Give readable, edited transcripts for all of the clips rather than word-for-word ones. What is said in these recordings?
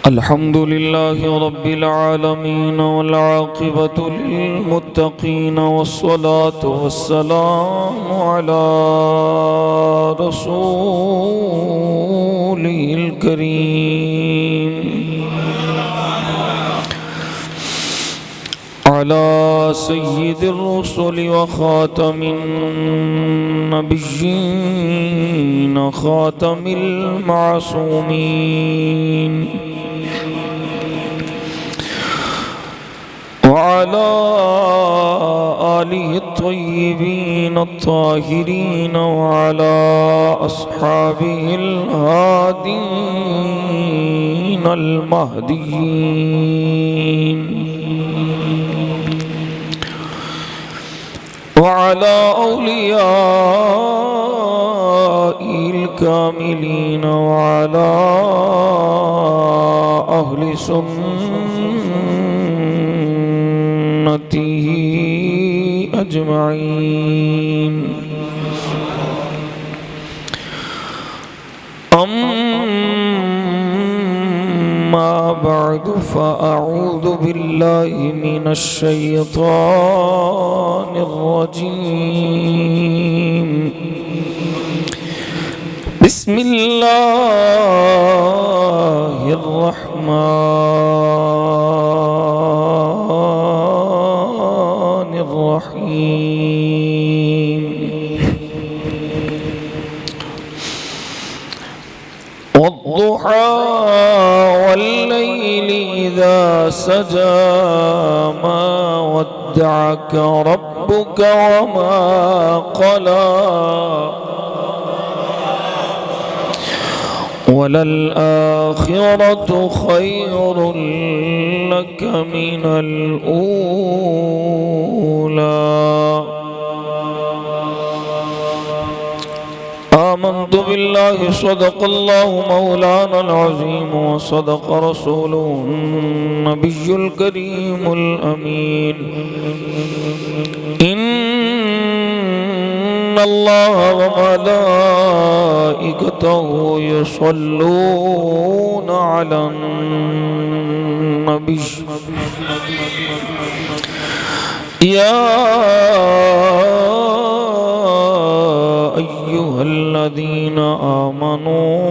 الحمد لله رب العالمين والعاقبة للمتقين والصلاة والسلام على رسوله الكريم على سيد الرسل وخاتم النبيين خاتم المعصومين وعلى آله الطيبين الطاهرين وعلى أصحابه الهادين المهديين وعلى أوليائه الكاملين وعلى أهل سنته أجمعين أما بعد فأعوذ بالله من الشيطان الرجيم بسم الله الرحمن الرحيم والضحى والليل إذا سجى ما ودعك ربك وما قلى وللآخرة خير لك من الأولى آمنت بالله صدق الله مولانا العظيم وصدق رسوله النبي الكريم الأمين إن الله وملائكته يصلون على النبي يا أيها الذين آمنوا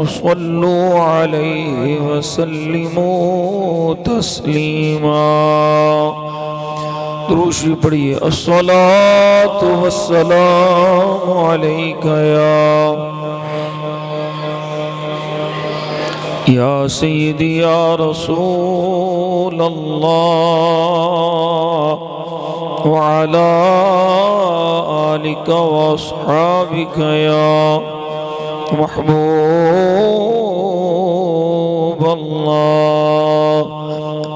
صلوا عليه وسلموا تسليما دروشی پڑھئے الصلاة والسلام عليك يا سيدي يا رسول الله وعلى آلك وأصحابك يا محبوب الله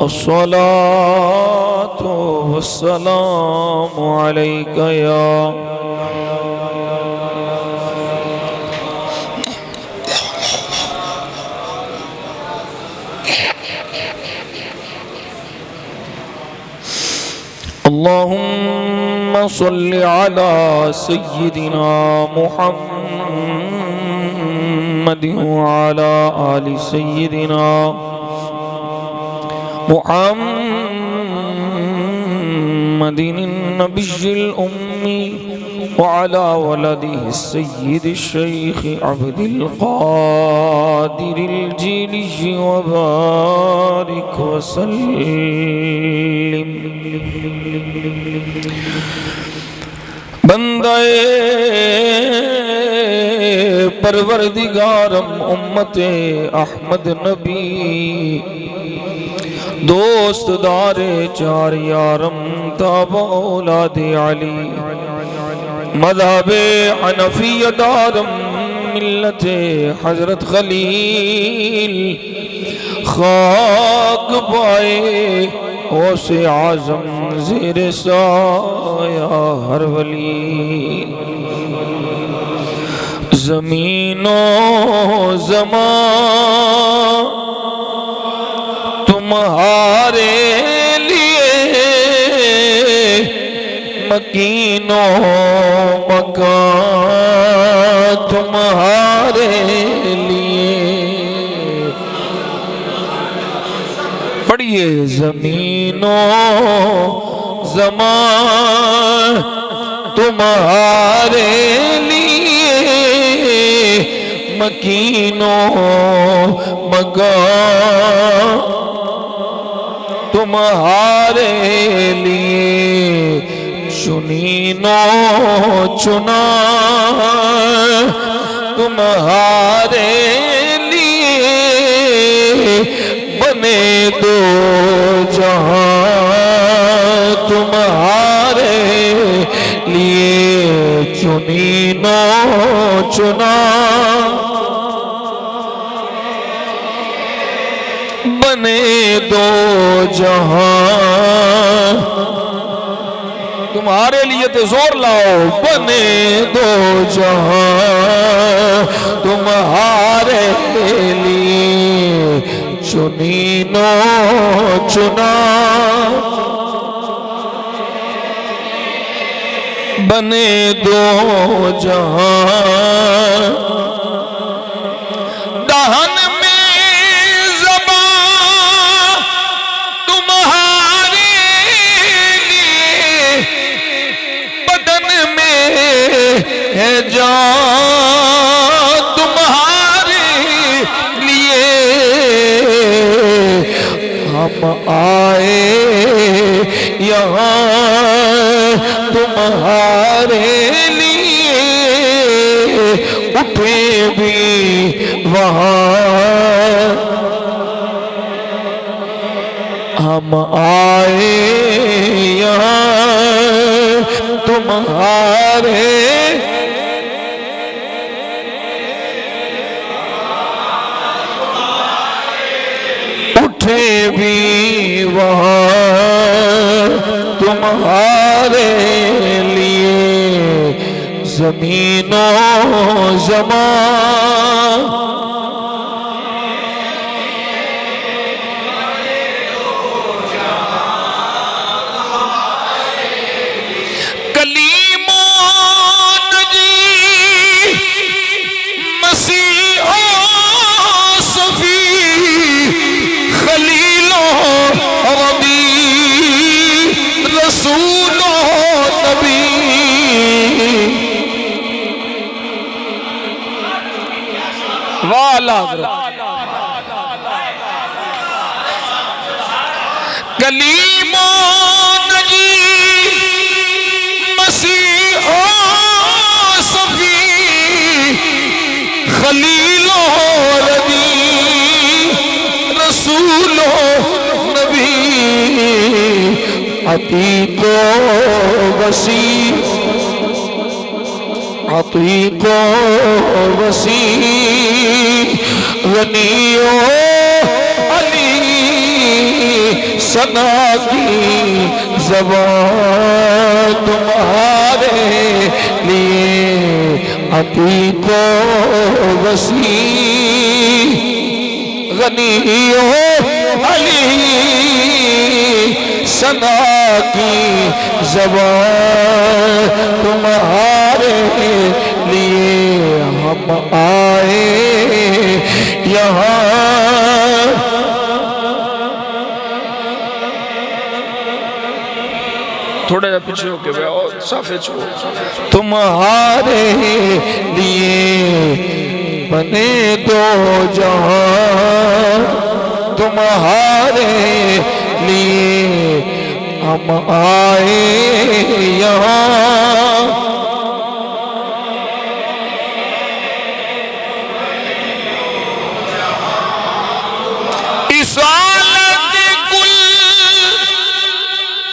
الصلاة والسلام عليك يا اللهم صل على سيدنا محمد وعلى آل سيدنا محمد النبي الأمي وعلى ولده السيد الشيخ عبد القادر الجيلي وبارك وسلم بندے پروردگارم امت احمد نبی دوست دار چار یارم تاب اولاد علی مذہب حنفی دارم ملت حضرت خلیل خاک پائے غوث اعظم زیر سایہ ہر ولی زمین و زمان تمہارے لیے مکین و مکان تمہارے زمین و زمان تمہارے لیے مکین و مکان تمہارے لیے چنین و چنا تمہارے لیے بنے دو جہاں تمہارے لیے چنین و چنا بنے دو جہاں تمہارے لیے تو زور لاؤ بنے دو جہاں تمہارے لیے چنین و چنا بنے دو جہاں دہن ہے جان تمہارے لیے ہم آئے یہاں تمہارے لیے اٹھے بھی وہاں ہم آئے یہاں تمہارے اٹھے بھی وہاں تمہارے لیے زمین و زمان کلیم و نجی مسیح و صفی خلیل و ربی رسول و نبی کلیم و نجی مسیح و صفی خلیل و ربی رسول و نبی عتیق و وسیع عتیق و وسیع غنی و علی ثنا کی زبان تمہارے لیے عتیق و وسیع غنی و علی ثنا کی زبان تمہارے لیے ہم آئے یہاں تھوڑا جا پیچھے ہو کے صافے چھو تمہارے لیے بنے دو جہاں تمہارے لیے ہم آئے یہاں رسالت کل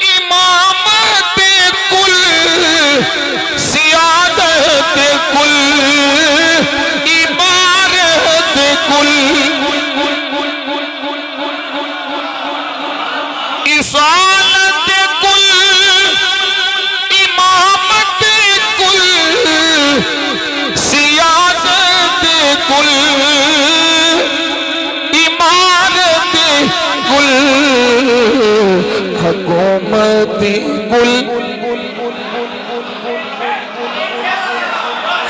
امامت کل سیادت کل عبارت کل رسالت کل امامت کل سیادت کل حکومت کل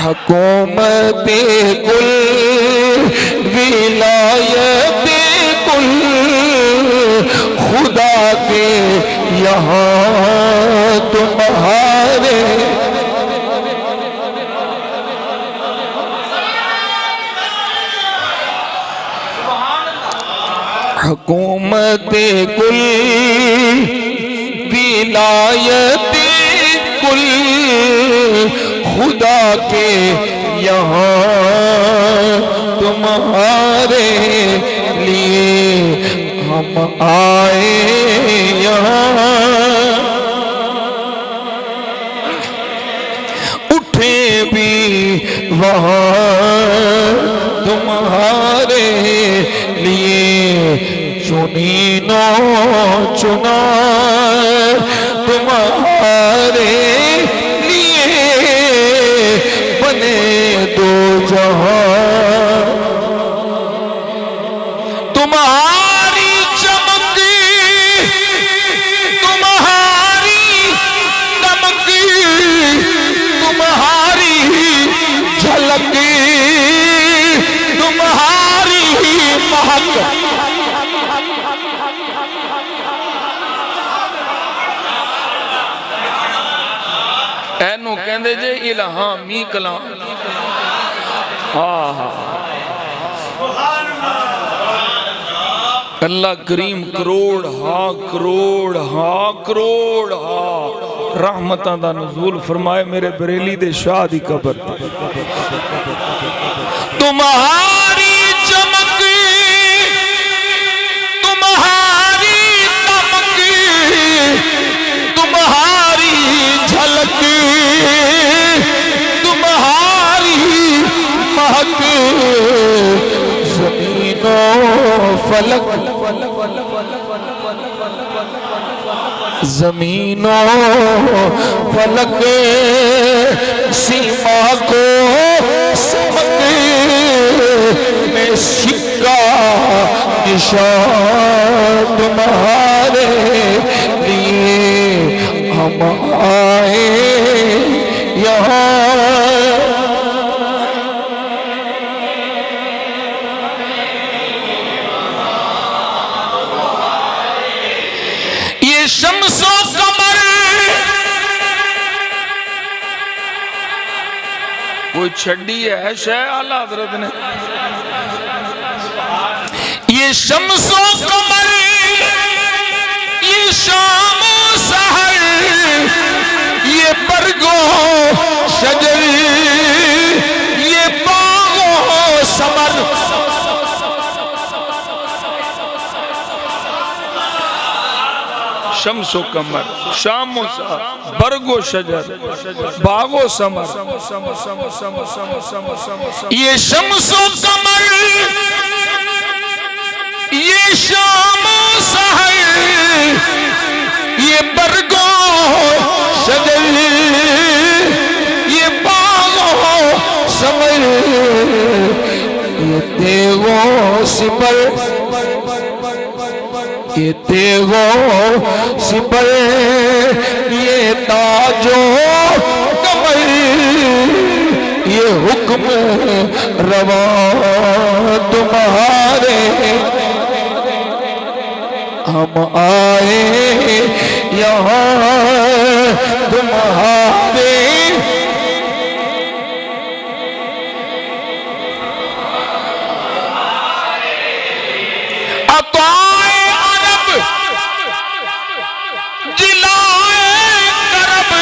حکومت کل ولایت کل حکومت کل ولایت کل خدا کے یہاں تمہارے لیے ہم آئے یہاں اٹھے بھی وہاں تمہارے لیے چنینو چنا تمہارے لیے بنے دو جہاں تمہاری چمک تمہاری دمک تمہاری جھلک تمہاری مہک اینو کہندے جے الہامی کلام اللہ کریم کروڑ رحمتاں دا نزول فرمائے میرے بریلی دے شاہ دی قبر تمہاری چمک تمہاری دمک تمہاری جھلک تمہاری مہک زمین و فلک زمین و فلک سیما کو سمک میں سکہ نشان تمہارے لیے ہم آئے یہاں یہ شمس و قمر کوئی چھڑی ہے شے اعلیٰ حضرت نے یہ شمس و قمر یہ شام و سحر یہ برگ و شجر یہ باغ و ثمر شمس و قمر شام و سحر برگ و شجر باغ و ثمر یہ شمس و قمر یہ شام و سحر یہ برگ و شجر یہ باغ و ثمر یہ تیغ و سپر یہ تیغ و سپر یہ تاج و کمر یہ حکم روا تمہارے ہم آئے یہاں تمہارے عطائے عرب جلائے کرب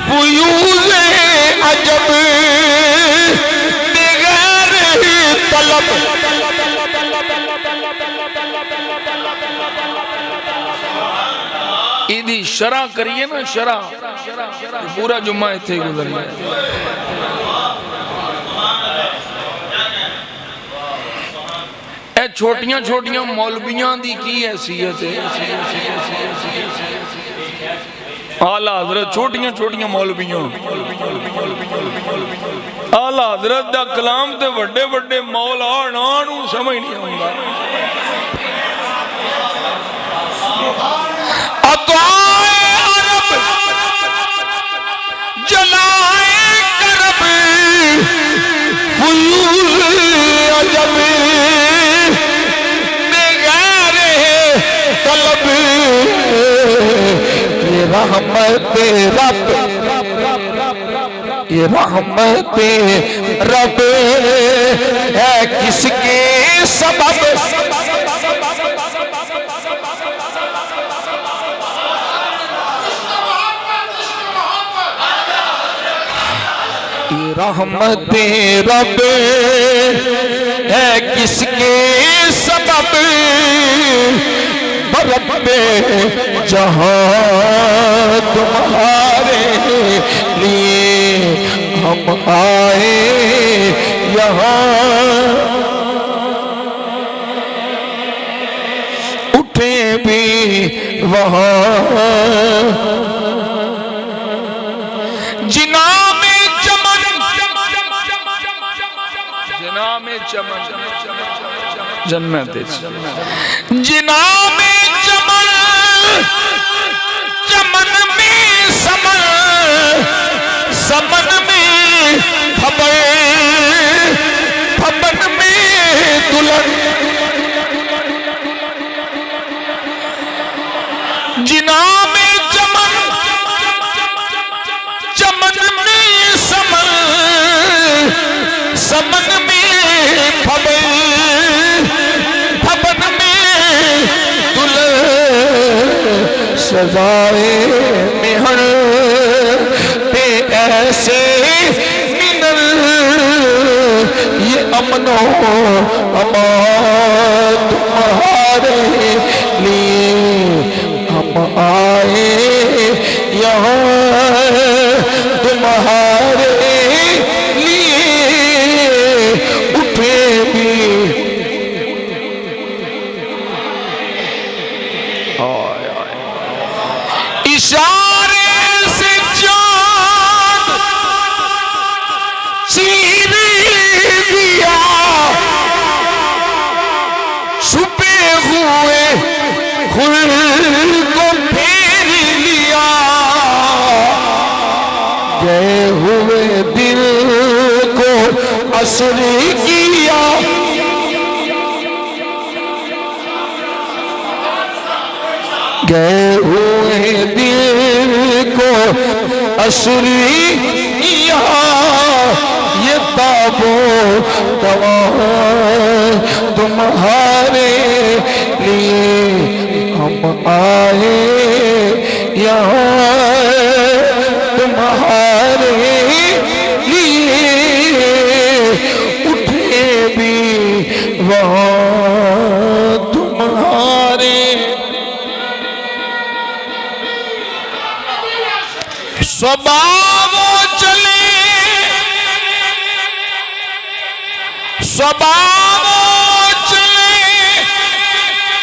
فیوز عجب بغیر طلب ایدی شرح کریے نا شرح پورا جمعہ تھے گزر گئے اے چھوٹیاں چھوٹیاں مولویاں دی کی حیثیت ہے اعلیٰ حضرت چھوٹیاں چھوٹیاں مولویاں اعلیٰ حضرت دا کلام تے وڈے وڈے مولا نانو سمجھ نہیں ہونگا عطائے عرب جلائے کرب فیوز عجب بغیر طلب یہ رحمت رب یہ رحمت رب ہے کس کے سبب رحمت رب ہے کس کے سبب رب جہاں تمہارے لیے ہم آئے یہاں اٹھے بھی وہاں جناب چمن جناب چمن جنت جناب چمن چمن میں سمن سمن میں پھبر پھبن میں دلہن جناب چمن چمن میں سمن سمن میں پھبر پھبن میں دلہن سزائے مہر پہ ایسے منل یہ امن و امان تمہارے لیے ہم آئے یہاں تمہارے لیے اٹھے بھی اشارے سے چاند چیر دیا چھپے ہوئے خل کو پھیر لیا گئے ہوئے دل کو اثر کیا گئے ہوئے دل کو اثر کیا یہ تابو تمہارے لیے ہم آئے یہاں تمہارے لیے اٹھے بھی وہاں تمہارے صبا چلے صبا چلے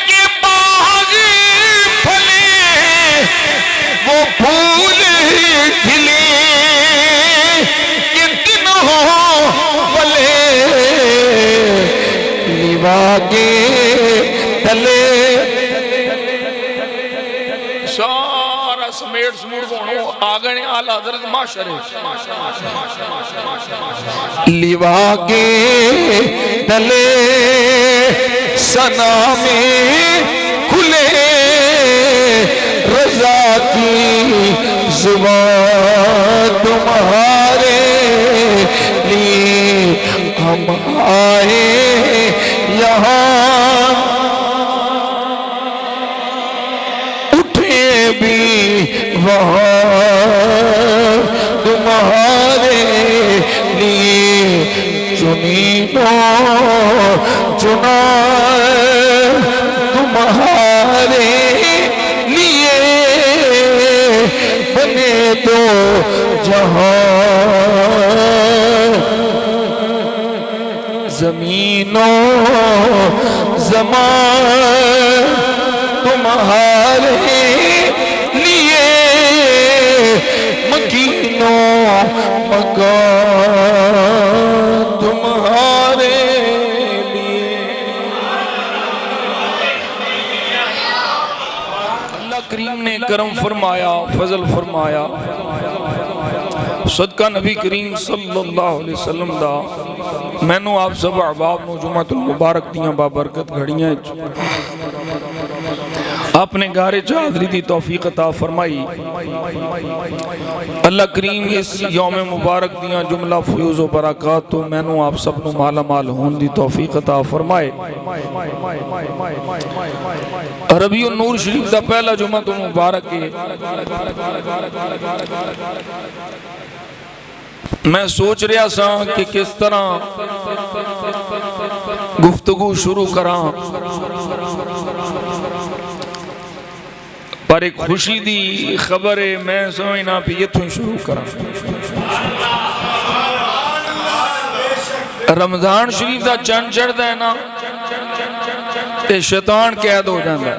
کہ باغ پھلے وہ پھول کھلے کہ دن ہو بلے لیوا کے تلے سارا سمیٹ سموڑ بونو آگنے آل حضرت معاشرے لیوا کے تلے سنا میں کھلے رضا کی زبان تمہارے لیے ہم آئے یہاں اٹھے بھی وہاں تمہارے لیے چنینو چنا تمہارے لیے بنے تو جہاں زمین و زمان تمہارے لیے مکین و مکان تمہارے لیے اللہ کریم نے کرم فرمایا فضل فرمایا صدقہ نبی کریم صلی اللہ علیہ وسلم دا میں نو آپ سب احباب نو جمعۃ المبارک دیاں بابرکت گھڑیاں اپنے گھارے چادری دی توفیق عطا فرمائی اللہ کریم اس یوم مبارک دیاں جملہ فیوز و برکات تو میں نو آپ سب نو مالا مال ہون دی توفیق عطا فرمائے ربیع النور شریف دا پہلا جمعہ مبارک ہے میں سوچ رہا سا کہ کس طرح گفتگو شروع کراں، پر ایک خوشی دی خبر ہے، میں سمجھنا پہ یہ تھوڑی شروع کراں۔ رمضان شریف دا چند چڑھتا ہے نا تے شیطان قید ہو جاتا ہے۔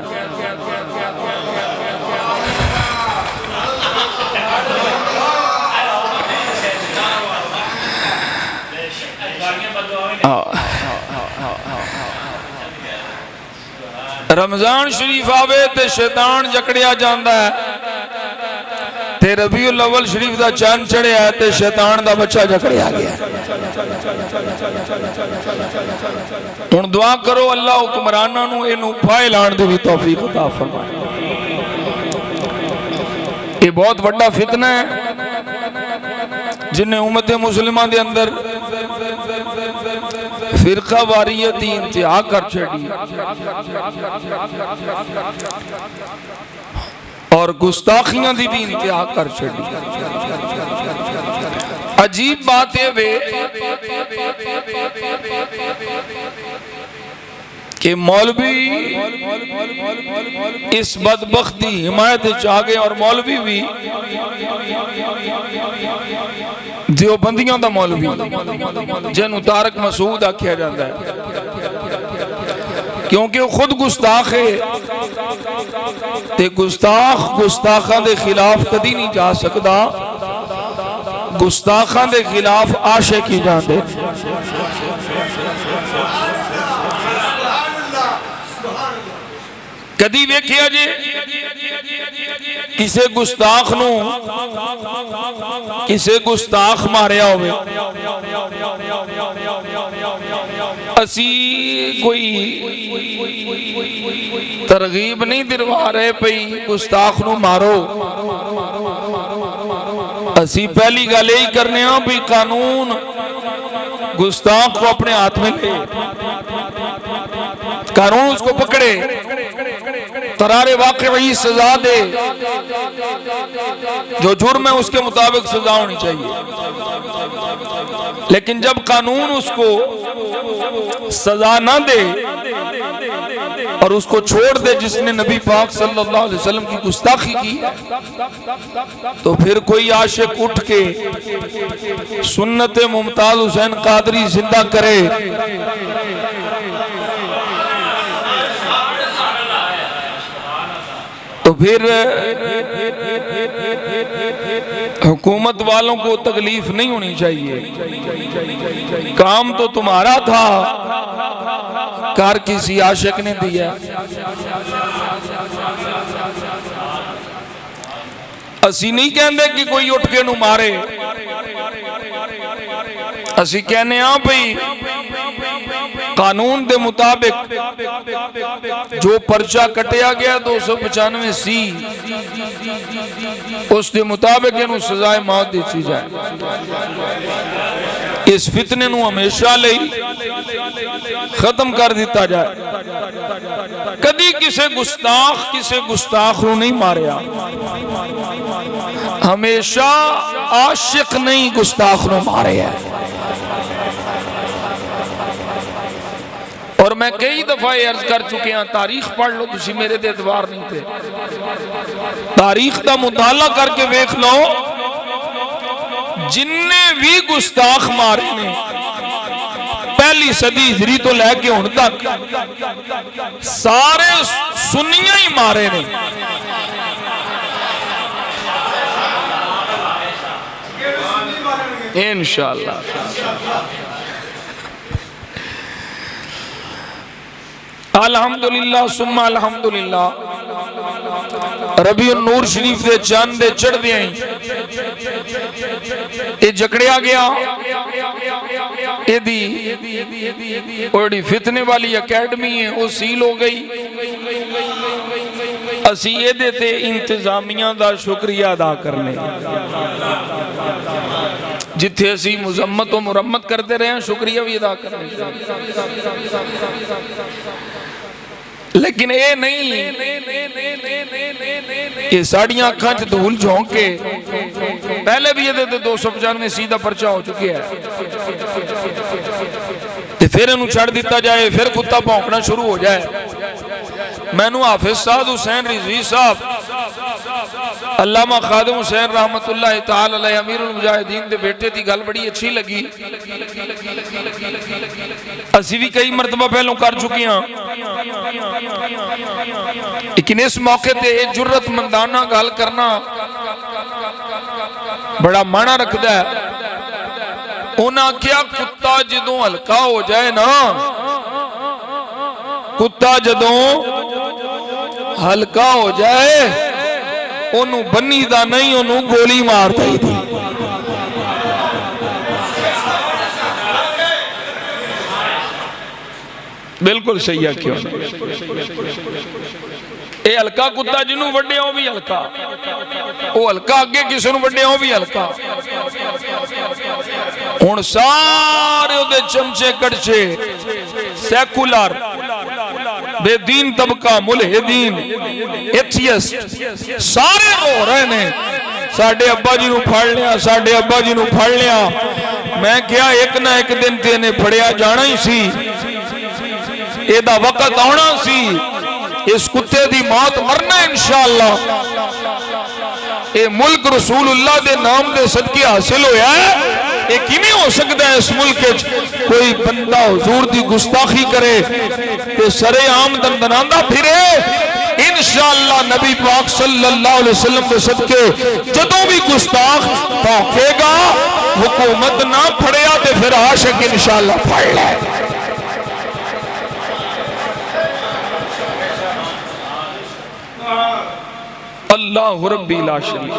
رمضان شریف آوے تے شیطان جکڑیا جاندہ ہے، تے ربیع الاول شریف دا چاند چڑھیا ہے تے شیطان دا بچہ جکڑیا گیا۔ ہن دعا کرو اللہ حکمراناں نو اینو پھائے لان دی بھی توفیق عطا فرمائے۔ یہ بہت بڑا فتنہ ہے جن نے امت مسلمہ دے اندر فرقہ واریت دی انتہا کر چھڑی اور گستاخیاں دی بھی انتہا کر چھڑی۔ عجیب بات ہے وے کہ مولوی اس بدبخت دی حمایت چاہ گئے، اور مولوی بھی دیوبندیاں دا مولوی جنہوں طارق مسعود آکھیا جاتا ہے، کیونکہ وہ خود گستاخ ہے تے گستاخاں دے خلاف کدی نہیں جا سکدا، گستاخاں دے خلاف عاشق ہی جاندے۔ کدی ویکھیا جے کسے گستاخ نو کسے گستاخ ماریا ہوئے؟ اسی کوئی ترغیب نہیں دلوا رہے پئی گستاخ نو مارو، اسی پہلی گل یہی کرنے ہاں بھی قانون گستاخ کو اپنے ہاتھ میں لے، قانون اس کو پکڑے، قرار واقعی سزا دے، جو جرم ہے اس کے مطابق سزا ہونی چاہیے۔ لیکن جب قانون اس کو سزا نہ دے اور اس کو چھوڑ دے جس نے نبی پاک صلی اللہ علیہ وسلم کی گستاخی کی، تو پھر کوئی عاشق اٹھ کے سنت ممتاز حسین قادری زندہ کرے، تو پھر حکومت والوں کو تکلیف نہیں ہونی چاہیے۔ کام تو تمہارا تھا، کار کسی عاشق نے دیا۔ اسی نہیں کہندے کہ کوئی اٹھ کے نو مارے، اسی کہنے ہاں بھئی قانون دے مطابق جو پرچہ کٹیا گیا 295 سی اس دے مطابق انہوں سزائے موت دیتی جائے۔ اس فتنے نو ہمیشہ لئی ختم کر دیتا جائے۔ کدی کسے گستاخ نو نہیں ماریا، ہمیشہ عاشق نہیں گستاخ نو ماریا ہے۔ اور میں کئی دفعہ عرض کر چکے ہیں، تاریخ پڑھ لو، تسی میرے دے اتوار نہیں تھے، تاریخ دا مطالعہ کر کے ویکھ لو، جن نے بھی گستاخ مارے نے پہلی صدی ہجری تو لے کے ہن تک سارے سنیاں ہی مارے نے۔ انشاءاللہ الحمدللہ ثم الحمدللہ ربیع النور شریف دے چاند دے چڑھ دے ہیں، یہ جکڑیا گیا، یہ دی اوڑی فتنے والی اکیڈمی ہے وہ سیل ہو گئی۔ اسی یہ دیتے انتظامیہ دا شکریہ ادا کرنے، جتھے اسی مذمت و مرمت کرتے رہے ہیں، شکریہ بھی ادا کرنے۔ لیکن اے نہیں کہ ساڑیاں اکھاں چ دھول جھونک کے پہلے بھی یہ دے 295 سیدھا پرچہ ہو چکی ہے تے پھر انہوں چھڑ دیتا جائے، پھر کتا بھونکنا شروع ہو جائے۔ میں نو حافظ سعد حسین رضوی صاحب علامہ خادم حسین رحمت اللہ تعالی علیہ امیر المجاہدین دے بیٹے دی گل بڑی اچھی لگی، اسی بھی کئی مرتبہ پہلوں کر چکی ہیں، لیکن اس موقع تے جرت مندانہ گل کرنا بڑا معنی رکھدا ہے۔ انہاں کیا کتا جدوں ہلکا ہو جائے نا، کتا جدوں ہلکا ہو جائے انہوں بنی دا نہیں، انہوں گولی مار دائی دی۔ بالکل صحیح ہے کیوں اے ہلکا کتا جنہوں وڈے ہوں بھی ہلکا، وہ ہلکا آگے کسی نوں وڈے ہوں بھی ہلکا۔ ہن سارے دے چمچے کڑچے سیکولر بے دین طبقہ ملحدین ایتھیسٹ سارے ہو رہے نے ساڑھے ابا جی نو پھڑ لیا، ساڑھے ابا جی نو پھڑ لیا۔ میں کیا ایک نہ ایک دن تینے پھڑیا جانا ہی سی، ایدہ وقت آنا سی، اس کتے دی موت مرنا انشاءاللہ۔ اے ملک رسول اللہ دے نام دے صدقے حاصل ہویا ہے، ایک ہی نہیں ہو سکتا ہے اس ملک کوئی بندہ حضور دی گستاخی کرے تے سرے عام دندناندہ پھرے۔ انشاءاللہ نبی پاک صلی اللہ علیہ وسلم دے صدقے جدوں بھی گستاخ پاکے گا حکومت نہ پھڑیا تے پھر عاشق انشاءاللہ پھڑ لائے۔ اللہ ربی لا شریک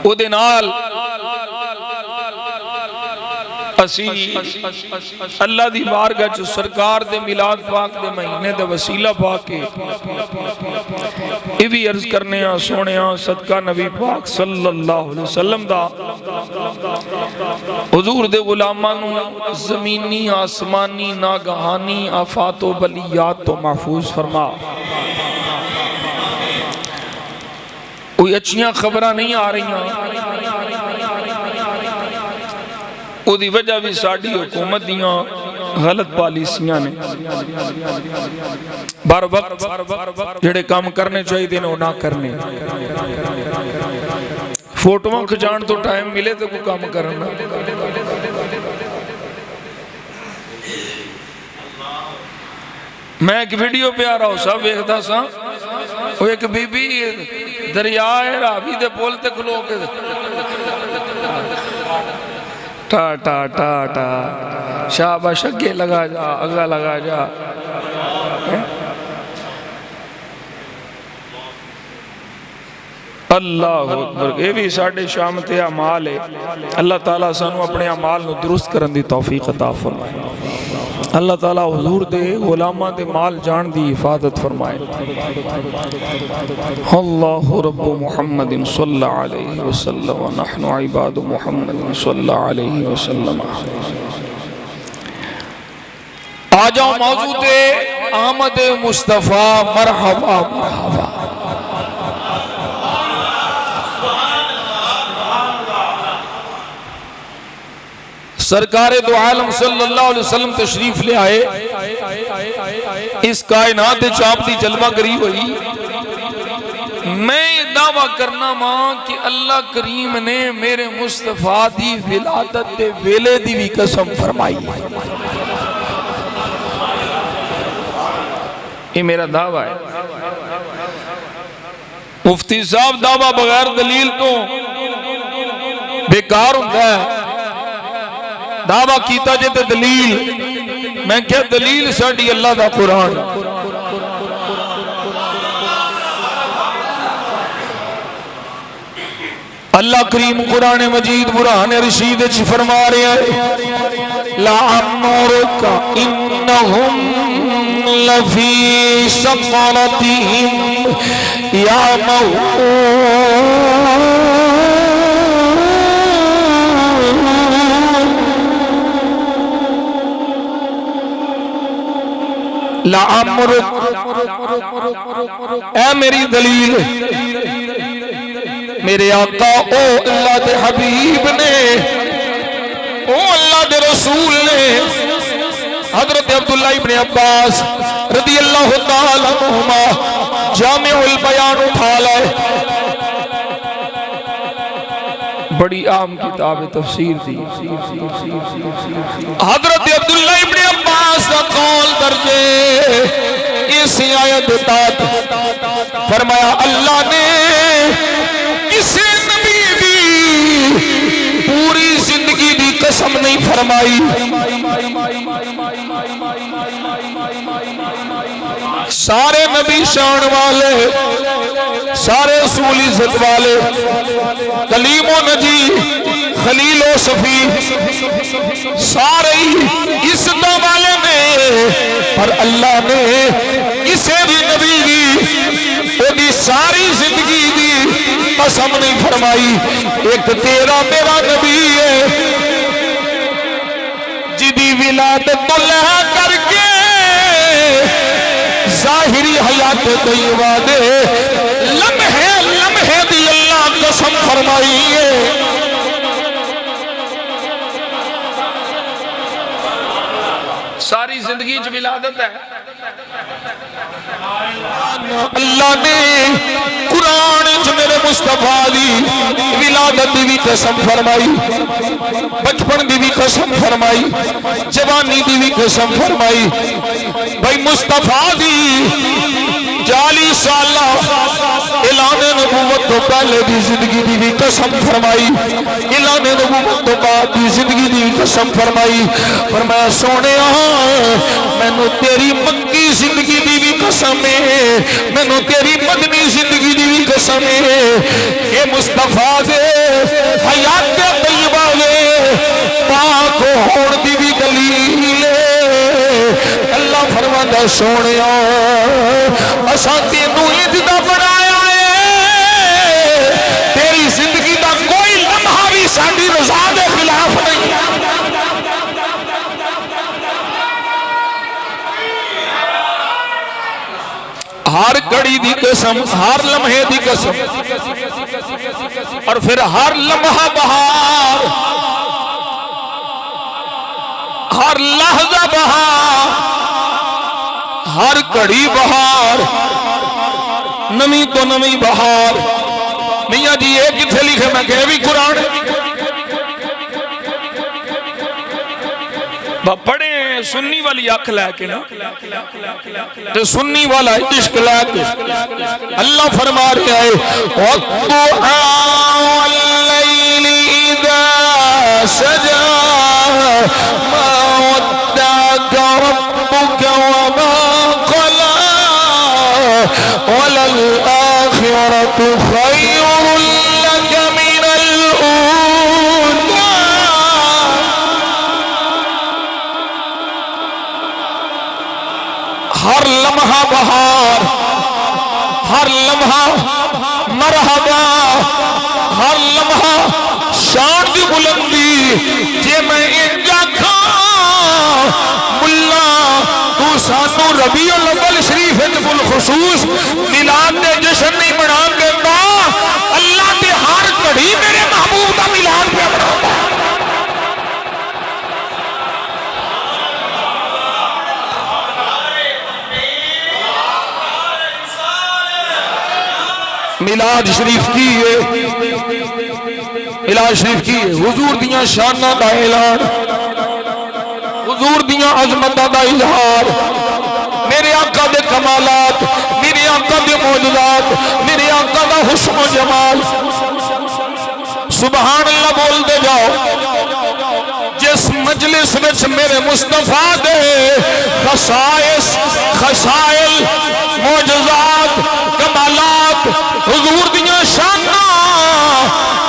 او دے نال اسی اللہ دی بارگاہ چ سرکار دے میلاد پاک دے مہینے دے وسیلہ پاک کے یہ بھی عرض کرنے ہاں سونے ہاں صدقہ نبی پاک صلی اللہ علیہ وسلم دا حضور دے غلامانوں زمینی آسمانی ناگہانی آفات و بلیات تو محفوظ فرما۔ کوئی اچھیاں خبریں نہیں آ رہی ہیں، او دی وجہ بھی ساڑھی حکومت دیاں غلط پالیسیاں نے، بار وقت جڑے کام کرنے چاہیے دے نہ کرنے، فوٹووں کھچان تو ٹائم ملے تو کوئی کام کرنا۔ میں ایک ویڈیو پہ آ رہا ہوں صاحب ایکتا سا، وہ ایک بی بی دریائے راوی دے بولتے کھلو کے ٹا ٹا ٹا ٹا شاباش اگے لگا جا اگا لگا جا۔ اللہ اکبر، یہ بھی ساڑھے شامت اعمال ہے۔ اللہ تعالیٰ سانو اپنے اعمال نو درست کرن دی توفیق عطا فرمائے۔ اللہ تعالیٰ حضور دے غلامہ دے مال جان دی حفاظت فرمائے۔ اللہ رب محمد صلی اللہ علیہ وسلم ونحن عباد محمد صلی اللہ علیہ وسلم۔ آجاؤ موضوع دے آمد مصطفیٰ مرحبا مرحبا۔ سرکار دو عالم صلی اللہ علیہ وسلم تشریف لے آئے، اس کائنات چاپ دی جلوہ گری ہوئی۔ میں دعویٰ کرنا ماں کہ اللہ کریم نے میرے مصطفیٰ دی ولادت دے ویلے دی بھی قسم فرمائی۔ یہ میرا دعویٰ ہے۔ مفتی صاحب دعویٰ بغیر دلیل تو بیکار ہوتا ہے، دعویٰ کیتا جے تے دلیل، میں کیا دلیل ساڑھی اللہ دا قرآن۔ اللہ کریم قرآن مجید برہان رشید چھ فرما رہے ہیں لَعَمُّرُكَ إِنَّهُمْ لَفِي سَقَرَتِهِمْ لعمرک، اے میری دلیل، میرے آقا او اللہ دے حبیب نے، او اللہ دے رسول نے حضرت عبداللہ ابن عباس رضی اللہ تعالیٰ عنہما جامع البیان اٹھا لائے، بڑی عام کتاب تفسیر تھی، حضرت عبداللہ ابن عباس کا قول درجے اسی آیت تات فرمایا اللہ نے کسی نبی دی پوری زندگی دی قسم نہیں فرمائی، سارے نبی شان والے، سارے رسول عزت والے، کلیم و نجی، خلیل و صفی، سارے عزت والے نے، پر اللہ نے کسی بھی نبی دی وہ ساری زندگی دی قسم نہیں فرمائی۔ ایک تیرا میرا نبی ہے جدی ولادت تو لے کر کے ظاہری حیات طیبہ دے لمحے لمحے دی اللہ قسم فرمائی ہے۔ ساری زندگی جو ولادت ہے، اللہ نے قرآن جو میرے مصطفیٰ دی ولادت دی بھی قسم فرمائی، بچپن دی بھی قسم فرمائی، جوانی دی بھی قسم فرمائی، بھائی مصطفیٰ دی 40 سالہ اعلان نبوت تو پہلے دی زندگی دی بھی قسم فرمائی، اعلان نبوت تو بعد دی زندگی دی قسم فرمائی، فرمایا سونے میں نو تیری مکی زندگی دی بھی قسم ہے، میں نو تیری مدنی زندگی دی بھی قسم ہے، اے مصطفیٰ دے حیات طیبہ دے پاک ہون دی بھی دلیل ہے۔ اللہ فرماتا سونے اساں تینوں اجدا بنایا ہے، تیری زندگی دا کوئی لمحہ بھی ساڈی رضا دے خلاف نہیں۔ ہر گھڑی دی قسم، ہر لمحے دی قسم، اور پھر ہر لمحہ بہار، ہر لحظہ بہار، ہر گھڑی بہار، نمی تو نمی بہار۔ میاں جی یہ کتھے لکھے میں کہ بھی قرآن پڑھے سنی والی آنکھ لے کے نا، تو سنی والا عشق لے کے اللہ فرما رہا ہے وَالضُّحَى وَاللَّيْلِ إِذَا سَجَى مَا وَدَّعَكَ رَبُّكَ وَمَا قَلَى وَلَلْآخِرَةُ خَيْرٌ لَكَ مِنَ الْأُولَى۔ ہر لمحہ بہار، ہر لمحہ مرحبا، ہر لمحہ شان دی بلندی، جے میں انجا کھاں ملا تو سانو ربیع الاول شریف بالخصوص میلاد دے جشن نہیں بنا کے دا، اللہ دے ہر گھڑی میرے محبوب دا میلاد پہ بنا دا۔ میلاد شریف کی ہے، میلاد شریف کی ہے حضور دیاں شانہ دا اعلان، حضور دیاں عظمتہ دا اظہار، میرے آقا دے کمالات، میرے آقا دے معجزات، میرے آقا دا حسن و جمال۔ سبحان اللہ بول دے جاؤ۔ جس مجلس وچ میرے مصطفیٰ دے خصائص، خصائل، معجزات، کمالات، حضور دیاں شانہ،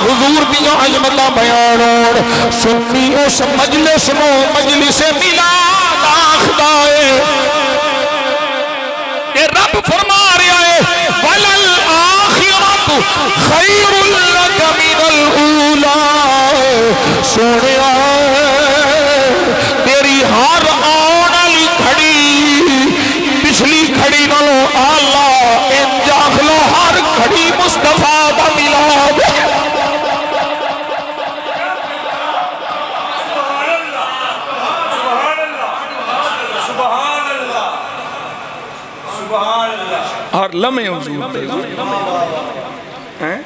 حضور دیاں عظمتاں بیان ہون، سنی اس مجلس نو مجلس میلاد آکھدا ہے۔ اے رب فرما رہا ہے وَلَلْآخِرَةُ خَيْرٌ لَكَ مِنَ الْأُولَى۔ سونیا تیری ہر آن والی گھڑی ہر لمحے حضور دے ہیں،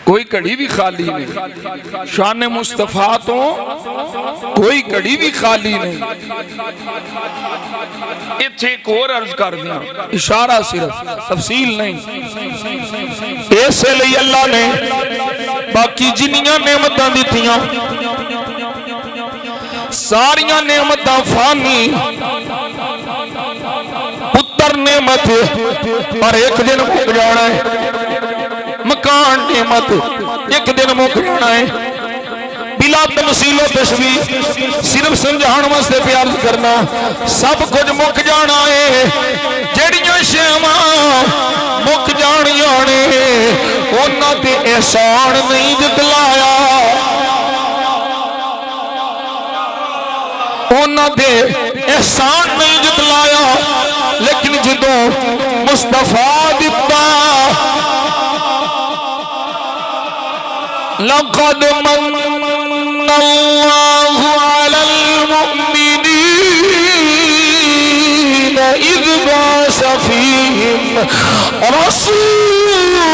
کوئی کڑی بھی خالی نہیں، شان مصطفیٰ تو کوئی کڑی بھی خالی نہیں۔ اتھے ایک اور عرض کر دیا، اشارہ صرف، تفصیل نہیں۔ ایسے لئی اللہ نے باقی جنیاں نعمتاں دیتیاں، ساریاں نعمتاں فانی، پتر نعمت اور ایک دن مک جانا ہے، مکان نعمت ایک دن مک جانا ہے، بلا تمثیل و تشبیہ، صرف سمجھان واسطے پیار کرنا، سب کچھ مک جانا ہے، جڑیاں شیواں مک جانیاں نے، انہاں تے احسان نہیں جتلایا، انہاں تے احسان نہیں جتلایا، لیکن جدوں مصطفیٰ دتا، لقد من الله على المؤمنين إذ بعث فيهم رسولا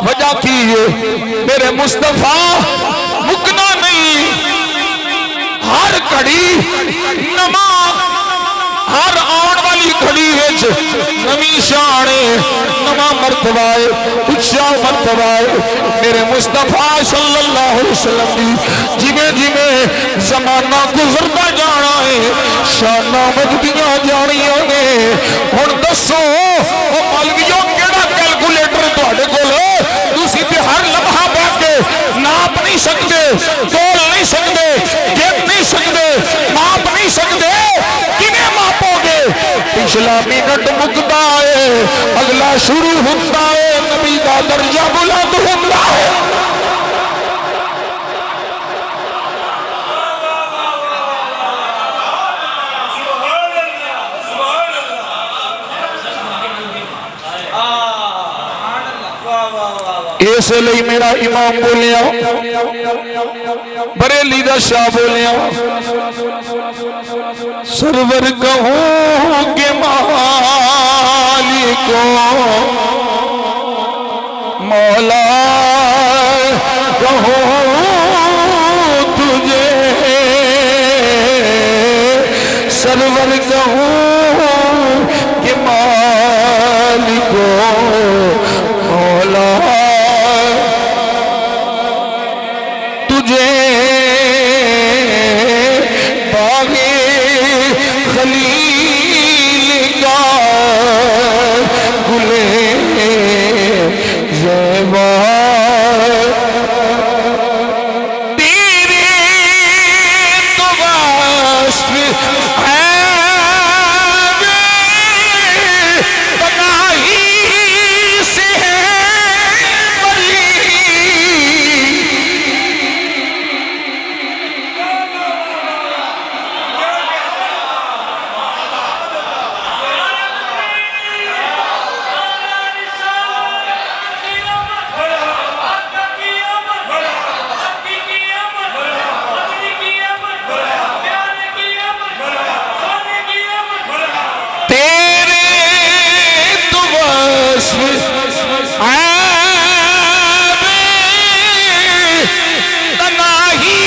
وجہ کی میرے مصطفیٰ مکنا نہیں، ہر کڑی نما، ہر آن والی کھڑی وچ نمی شانے، نما مرتبہ ہے، اچھا مرتبہ ہے میرے مصطفیٰ صلی اللہ علیہ وسلم دی، جمیں جمیں زمانہ گزرتا جانا ہے، شانہ مجدیاں جانیاں نے، ہن دسو وہ مولویوں کیڑا کیلکولیٹر تواڈے کول تسی تے ہر لمحہ بیٹھ کے ناپ نہیں سکتے، تول نہیں سکتے، گن نہیں سکتے، ماپ نہیں سکتے، کنے ماپو گے؟ پچھلا منٹ مکتا ہے، اگلا شروع ہوتا ہے، نبی کا درجہ بلند ہوتا ہے۔ ایسے لئی میرا امام بولیا، بریلی دا شاہ بولیا، سرور کہوں کہ مالکو مولا کہوں تجھے، سرور کہوں کہ مالکو مولا خلیل کا گلے زیبا تیرے تو وصف ہے بنائی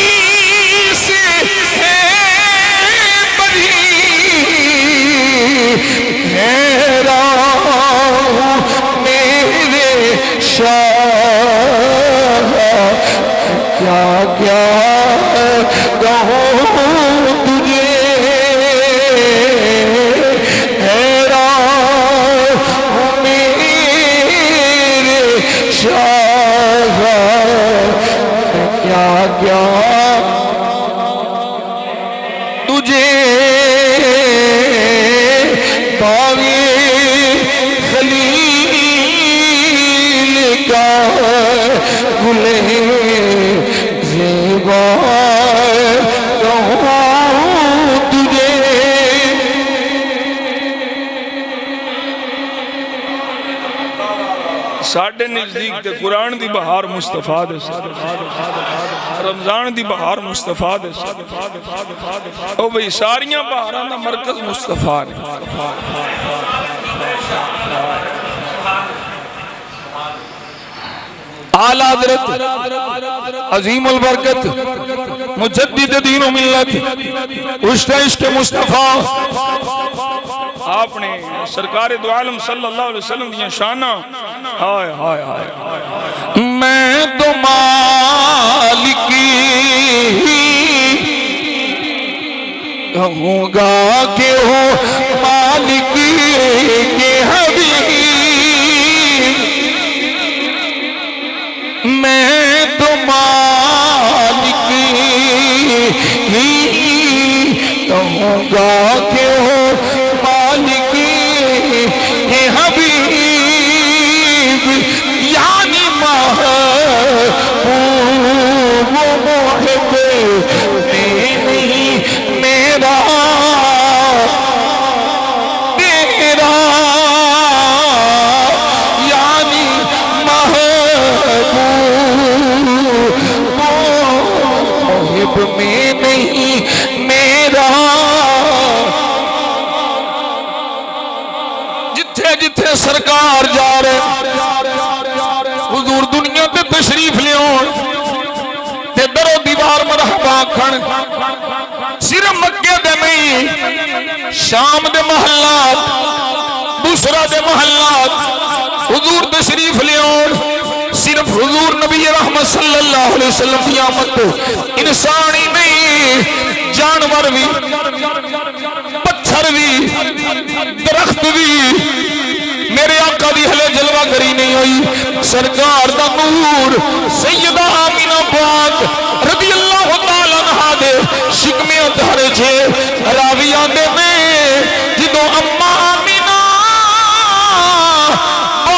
سے بری، ساڈے نزدیک تے قرآن دی بہار مصطفیٰ دے رمضان دی بہار مصطفیٰ دے او بھئی ساریاں بہاراں دا مرکز مصطفیٰ نے اعلی حضرت عظیم البرکت مجدد دین و ملت عشق مصطفیٰ آپ نے سرکار دو عالم صلی اللہ علیہ وسلم دیاں شانہ ہائے ہائے ہائے میں تو مالکی کہوں گا کہ ہو مالکی کے حبیب میں تو مالکی کہوں گا کہ ہو مالکی کے حبیب یعنی محبوب و محب میں نہیں میرا تیرا یعنی محب میں نہیں میرا جتھے جتھے سرکار جا رہے حضور دنیا تے تشریف لیون تے در و دیوار مرحبا کھن صرف مکے دے نہیں شام دے محلات دوسرا دے محلات حضور تشریف لیون صرف حضور نبی رحمت صلی اللہ علیہ وسلم کی آمد تو انسانی نہیں جانور بھی پتھر بھی درخت بھی میرے آقا دی حلے جلوہ گری نہیں ہوئی سرکار دا نور